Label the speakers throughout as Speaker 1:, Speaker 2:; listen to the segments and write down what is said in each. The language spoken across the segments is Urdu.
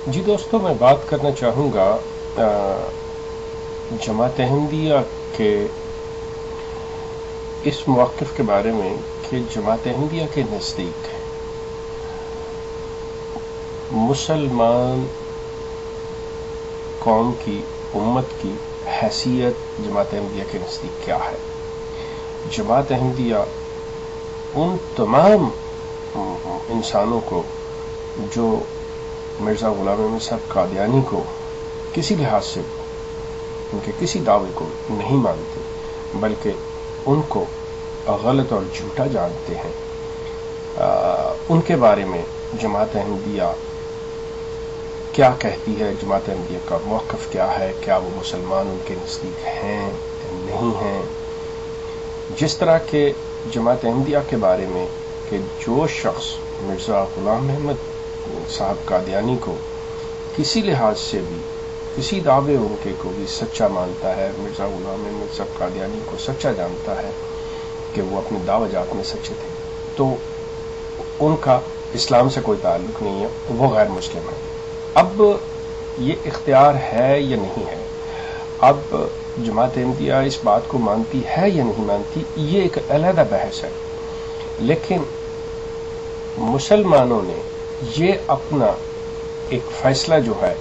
Speaker 1: جی دوستوں، میں بات کرنا چاہوں گا جماعت احمدیہ کے اس موقف کے بارے میں کہ جماعت احمدیہ کے نزدیک مسلمان قوم کی، امت کی حیثیت جماعت احمدیہ کے نزدیک کیا ہے۔ جماعت احمدیہ ان تمام انسانوں کو جو مرزا غلام احمد صاحب قادیانی کو کسی لحاظ سے ان کے کسی دعوے کو نہیں مانتے، بلکہ ان کو غلط اور جھوٹا جانتے ہیں، ان کے بارے میں جماعت احمدیہ کیا کہتی ہے، جماعت احمدیہ کا موقف کیا ہے، کیا وہ مسلمان ان کے نزدیک ہیں نہیں ہیں۔ جس طرح کہ جماعت احمدیہ کے بارے میں کہ جو شخص مرزا غلام احمد صاحب قادیانی کو کسی لحاظ سے بھی، کسی دعوے ان کے کو بھی سچا مانتا ہے، مرزا غلام احمد صاحب قادیانی کو سچا جانتا ہے کہ وہ اپنے دعوی جات میں سچے تھے، تو ان کا اسلام سے کوئی تعلق نہیں ہے، وہ غیر مسلم ہے۔ اب یہ اختیار ہے یا نہیں ہے، اب جماعت احمدیہ اس بات کو مانتی ہے یا نہیں مانتی، یہ ایک علیحدہ بحث ہے، لیکن مسلمانوں نے یہ اپنا ایک فیصلہ جو ہے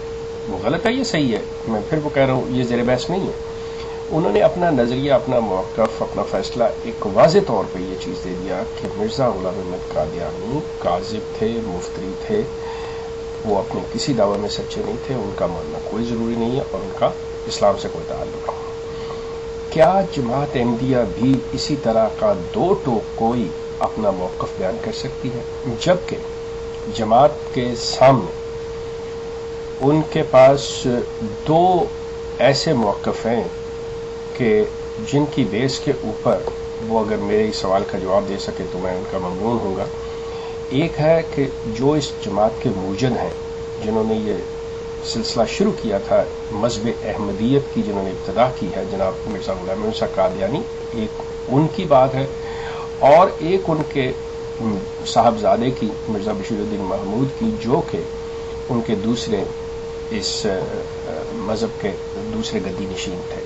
Speaker 1: وہ غلط ہے، یہ صحیح ہے، میں پھر وہ کہہ رہا ہوں یہ زیر بحث نہیں ہے۔ انہوں نے اپنا نظریہ، اپنا موقف، اپنا فیصلہ ایک واضح طور پہ یہ چیز دے دیا کہ مرزا غلام احمد قادیانی کاذب تھے، مفتری تھے، وہ اپنے کسی دعوے میں سچے نہیں تھے، ان کا ماننا کوئی ضروری نہیں ہے اور ان کا اسلام سے کوئی تعلق نہیں۔ کیا جماعت احمدیہ بھی اسی طرح کا دو ٹوک کوئی اپنا موقف بیان کر سکتی ہے، جبکہ جماعت کے سامنے ان کے پاس دو ایسے موقف ہیں کہ جن کی بیس کے اوپر وہ اگر میرے اس سوال کا جواب دے سکے تو میں ان کا ممنون ہوں گا۔ ایک ہے کہ جو اس جماعت کے موجد ہیں، جنہوں نے یہ سلسلہ شروع کیا تھا، مذہب احمدیت کی جنہوں نے ابتدا کی ہے، جناب مرزا غلام احمد صاحب قادیانی، ایک ان کی بات ہے، اور ایک ان کے صاحبزادے کی، مرزا بشیر الدین محمود کی، جو کہ ان کے دوسرے اس مذہب کے دوسرے گدی نشین تھے۔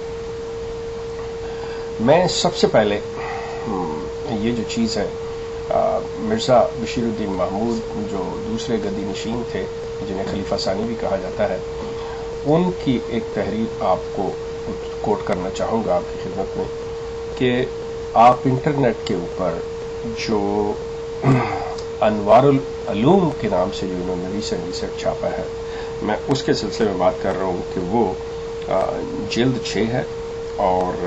Speaker 1: میں سب سے پہلے یہ جو چیز ہے، مرزا بشیر الدین محمود جو دوسرے گدی نشین تھے، جنہیں خلیفہ ثانی بھی کہا جاتا ہے، ان کی ایک تحریر آپ کو کوٹ کرنا چاہوں گا آپ کی خدمت میں کہ آپ انٹرنیٹ کے اوپر جو انوار العلوم کے نام سے جو انہوں نے ریسرچ چھاپا ہے، میں اس کے سلسلے میں بات کر رہا ہوں کہ وہ جلد 6 ہے اور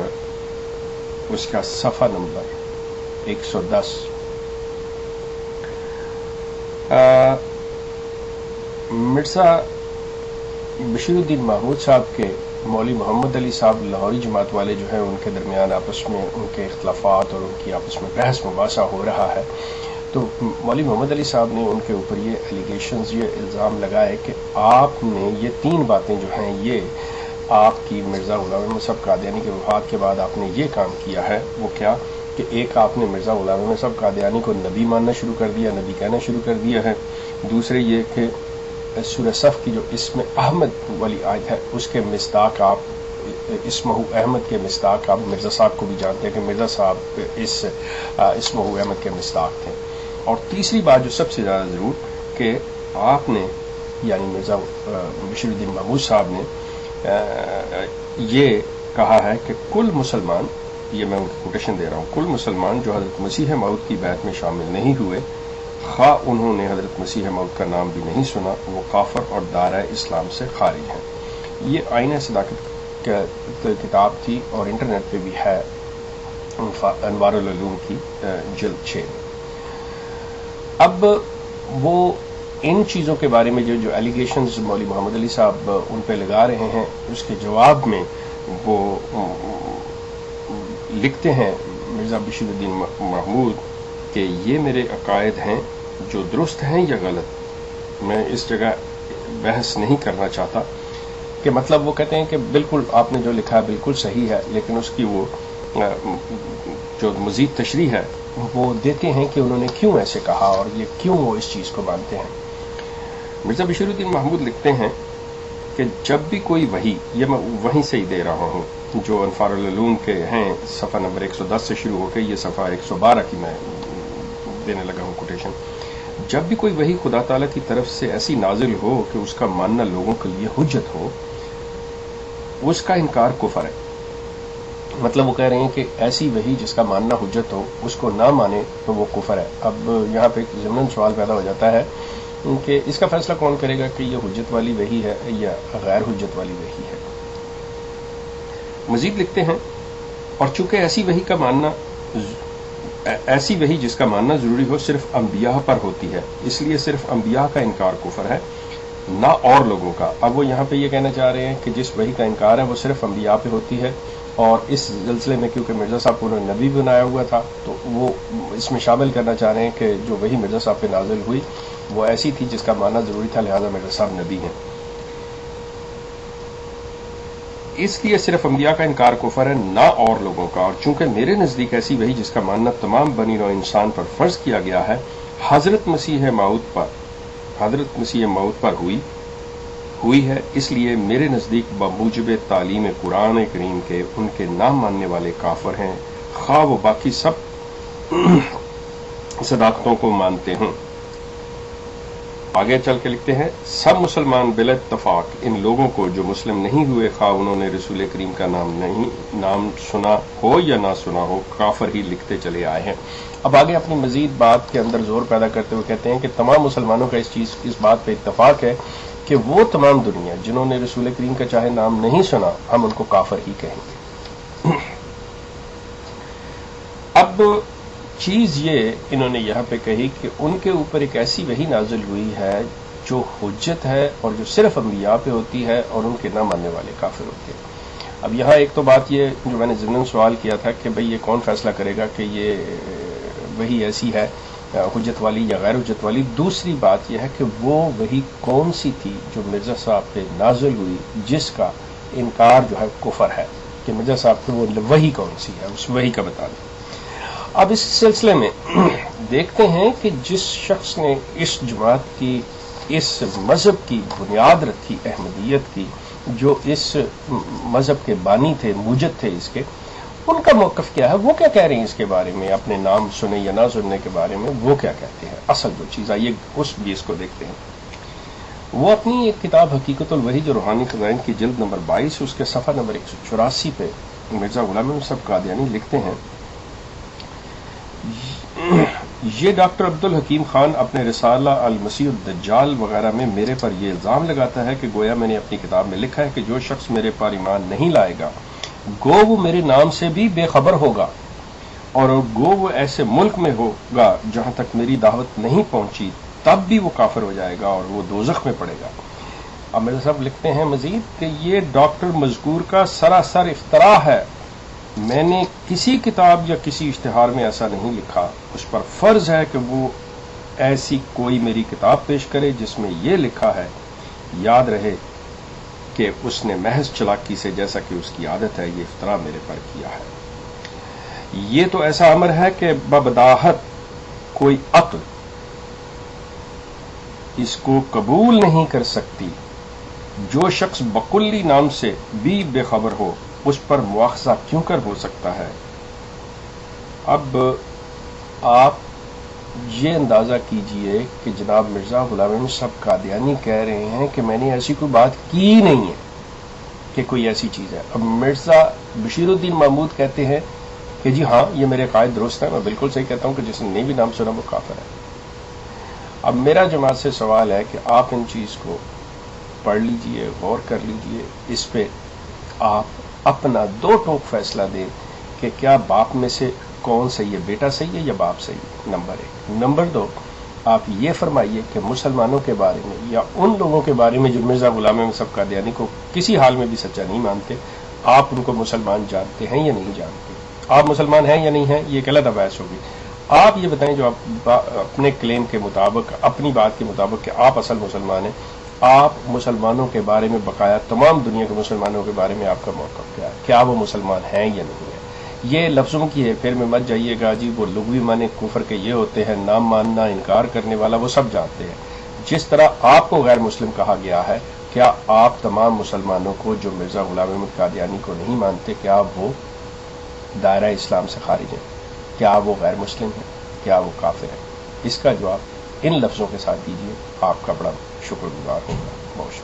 Speaker 1: اس کا صفحہ نمبر 110۔ مرزا بشیر الدین محمود صاحب کے مولوی محمد علی صاحب لاہوری جماعت والے جو ہیں، ان کے درمیان آپس میں ان کے اختلافات اور ان کی آپس میں بحث مباحثہ ہو رہا ہے، تو مولوی محمد علی صاحب نے ان کے اوپر یہ ایلیگیشنز، یہ الزام لگائے کہ آپ نے یہ 3 باتیں جو ہیں، یہ آپ کی مرزا غلام احمد صاحب قادیانی کے وفات کے بعد آپ نے یہ کام کیا ہے۔ وہ کیا کہ ایک آپ نے مرزا غلام احمد صاحب قادیانی کو نبی ماننا شروع کر دیا، نبی کہنا شروع کر دیا ہے۔ دوسرے یہ کہ سورہ صف کی جو اسم احمد والی آیت ہے، اس کے مصداق آپ، اسمہ احمد کے مصداق آپ مرزا صاحب کو بھی جانتے ہیں کہ مرزا صاحب اس اسمہ احمد کے مصداق تھے۔ اور تیسری بات جو سب سے زیادہ ضرور کہ آپ نے، یعنی مرزا بشیر الدین محمود صاحب نے یہ کہا ہے کہ کل مسلمان، یہ میں ان کی کوٹیشن دے رہا ہوں، کل مسلمان جو حضرت مسیح موعود کی بیعت میں شامل نہیں ہوئے، خواہ انہوں نے حضرت مسیح موعود کا نام بھی نہیں سنا، وہ کافر اور دائرہ اسلام سے خارج ہیں۔ یہ آئینہ صداقت کتاب تھی اور انٹرنیٹ پہ بھی ہے، انوار العلوم کی جلد 6 میں۔ اب وہ ان چیزوں کے بارے میں جو ایلیگیشنز مولوی محمد علی صاحب ان پہ لگا رہے ہیں، اس کے جواب میں وہ لکھتے ہیں مرزا بشیر الدین محمود کہ یہ میرے عقائد ہیں جو درست ہیں یا غلط، میں اس جگہ بحث نہیں کرنا چاہتا، کہ مطلب وہ کہتے ہیں کہ بالکل آپ نے جو لکھا ہے بالکل صحیح ہے، لیکن اس کی وہ جو مزید تشریح ہے وہ دیتے ہیں کہ انہوں نے کیوں ایسے کہا اور یہ کیوں وہ اس چیز کو مانتے ہیں۔ مرزا بشیر الدین محمود لکھتے ہیں کہ جب بھی کوئی وحی، یہ میں وہیں سے ہی دے رہا ہوں جو انفار العلوم کے ہیں، صفحہ نمبر 110 سے شروع ہو کے یہ صفحہ 112 کی میں دینے لگا ہوں کوٹیشن، جب بھی کوئی وحی خدا تعالیٰ کی طرف سے ایسی نازل ہو کہ اس کا ماننا لوگوں کے لیے حجت ہو، اس کا انکار کفر ہے۔ مطلب وہ کہہ رہے ہیں کہ ایسی وحی جس کا ماننا حجت ہو، اس کو نہ مانے تو وہ کفر ہے۔ اب یہاں پہ ایک ضمن سوال پیدا ہو جاتا ہے کہ اس کا فیصلہ کون کرے گا کہ یہ حجت والی وحی ہے یا غیر حجت والی وحی ہے۔ مزید لکھتے ہیں، اور چونکہ ایسی وحی جس کا ماننا ضروری ہو صرف انبیاء پر ہوتی ہے، اس لیے صرف انبیاء کا انکار کفر ہے، نہ اور لوگوں کا۔ اب وہ یہاں پہ یہ کہنا چاہ رہے ہیں کہ جس وحی کا انکار ہے وہ صرف انبیاء پہ ہوتی ہے، اور اس سلسلے میں کیونکہ مرزا صاحب کو انہوں نے نبی بنایا ہوا تھا تو وہ اس میں شامل کرنا چاہ رہے ہیں کہ جو وحی مرزا صاحب پہ نازل ہوئی وہ ایسی تھی جس کا ماننا ضروری تھا، لہذا مرزا صاحب نبی ہیں۔ اس لیے صرف انبیاء کا انکار کفر ہے، نہ اور لوگوں کا۔ اور چونکہ میرے نزدیک ایسی وحی جس کا ماننا تمام بنی نوع انسان پر فرض کیا گیا ہے، حضرت مسیح موعود پر ہوئی ہے، اس لیے میرے نزدیک بموجب تعلیم قرآن کریم کے ان کے نہ ماننے والے کافر ہیں، خواہ وہ باقی سب صداقتوں کو مانتے ہوں۔ آگے چل کے لکھتے ہیں، سب مسلمان بلا اتفاق ان لوگوں کو جو مسلم نہیں ہوئے، خواہ انہوں نے رسول کریم کا نام سنا ہو یا نہ سنا ہو، کافر ہی لکھتے چلے آئے ہیں۔ اب آگے اپنی مزید بات کے اندر زور پیدا کرتے ہوئے کہتے ہیں کہ تمام مسلمانوں کا اس بات پہ اتفاق ہے کہ وہ تمام دنیا جنہوں نے رسول کریم کا چاہے نام نہیں سنا، ہم ان کو کافر ہی کہیں گے۔ اب چیز یہ انہوں نے یہاں پہ کہی کہ ان کے اوپر ایک ایسی وحی نازل ہوئی ہے جو حجت ہے اور جو صرف انبیاء پہ ہوتی ہے، اور ان کے نہ ماننے والے کافر ہوتے ہیں۔ اب یہاں ایک تو بات یہ جو میں نے ضمن سوال کیا تھا کہ بھئی یہ کون فیصلہ کرے گا کہ یہ وحی ایسی ہے حجت والی یا غیر حجت والی۔ دوسری بات یہ ہے کہ وہ وحی کون سی تھی جو مرزا صاحب پہ نازل ہوئی جس کا انکار جو ہے کفر ہے، کہ مرزا صاحب پہ وہ وحی کون سی ہے، اس وحی کا بتا دیں۔ اب اس سلسلے میں دیکھتے ہیں کہ جس شخص نے اس جماعت کی، اس مذہب کی بنیاد رکھی، احمدیت کی، جو اس مذہب کے بانی تھے، موجد تھے اس کے، ان کا موقف کیا ہے، وہ کیا کہہ رہے ہیں اس کے بارے میں، اپنے نام سنے یا نہ سننے کے بارے میں وہ کیا کہتے ہیں۔ اصل جو چیز آئیے اس بیس کو دیکھتے ہیں۔ وہ اپنی ایک کتاب حقیقت الوحی جو روحانی خزائن کی جلد نمبر 22 اس کے صفحہ نمبر 184 پہ مرزا غلام احمد صاحب قادیانی لکھتے ہیں، یہ ڈاکٹر عبد الحکیم خان اپنے رسالہ المسیح الدجال وغیرہ میں میرے پر یہ الزام لگاتا ہے کہ گویا میں نے اپنی کتاب میں لکھا ہے کہ جو شخص میرے پر ایمان نہیں لائے گا گو وہ میرے نام سے بھی بے خبر ہوگا، اور گو وہ ایسے ملک میں ہوگا جہاں تک میری دعوت نہیں پہنچی تب بھی وہ کافر ہو جائے گا اور وہ دوزخ میں پڑے گا۔ اب مرزا صاحب لکھتے ہیں مزید کہ یہ ڈاکٹر مذکور کا سراسر افتراء ہے، میں نے کسی کتاب یا کسی اشتہار میں ایسا نہیں لکھا، اس پر فرض ہے کہ وہ ایسی کوئی میری کتاب پیش کرے جس میں یہ لکھا ہے، یاد رہے کہ اس نے محض چلاکی سے جیسا کہ اس کی عادت ہے یہ افطرا میرے پر کیا ہے۔ یہ تو ایسا امر ہے کہ ببداہت کوئی عقل اس کو قبول نہیں کر سکتی۔ جو شخص بکلی نام سے بھی بے خبر ہو اس پر مواخذہ کیوں کر ہو سکتا ہے؟ اب آپ یہ اندازہ کیجئے کہ جناب مرزا غلام احمد صاحب قادیانی کہہ رہے ہیں کہ میں نے ایسی کوئی بات کی نہیں ہے کہ کوئی ایسی چیز ہے۔ اب مرزا بشیر الدین محمود کہتے ہیں کہ جی ہاں یہ میرے قائد درست ہے، میں بالکل صحیح کہتا ہوں کہ جس نے بھی نام سنا وہ کافر ہے۔ اب میرا جماعت سے سوال ہے کہ آپ ان چیز کو پڑھ لیجئے، غور کر لیجئے، اس پہ آپ اپنا دو ٹوک فیصلہ دیں کہ کیا باپ میں سے کون صحیح ہے، بیٹا صحیح ہے یا باپ صحیح ہے، نمبر 1۔ نمبر 2، آپ یہ فرمائیے کہ مسلمانوں کے بارے میں یا ان لوگوں کے بارے میں جو مرزا غلام احمد صاحب قادیانی کو کسی حال میں بھی سچا نہیں مانتے، آپ ان کو مسلمان جانتے ہیں یا نہیں جانتے؟ آپ مسلمان ہیں یا نہیں ہیں، یہ ایک علیحدہ بحث ہوگی۔ آپ یہ بتائیں جو آپ اپنے کلیم کے مطابق، اپنی بات کے مطابق کہ آپ اصل مسلمان ہیں، آپ مسلمانوں کے بارے میں، بقایا تمام دنیا کے مسلمانوں کے بارے میں آپ کا موقف کیا ہے؟ کیا وہ مسلمان ہیں یا نہیں ہیں؟ یہ لفظوں کی ہے، پھر میں مت جائیے گا جی وہ لغوی معنی کفر کے یہ ہوتے ہیں، نام ماننا، انکار کرنے والا وہ سب جانتے ہیں، جس طرح آپ کو غیر مسلم کہا گیا ہے، کیا آپ تمام مسلمانوں کو جو مرزا غلام احمد قادیانی کو نہیں مانتے، کیا وہ دائرہ اسلام سے خارج ہیں؟ کیا وہ غیر مسلم ہیں؟ کیا وہ کافر ہیں؟ اس کا جواب ان لفظوں کے ساتھ دیجیے، آپ کا بڑا شکر گزار ہوگا۔ بہت شکریہ۔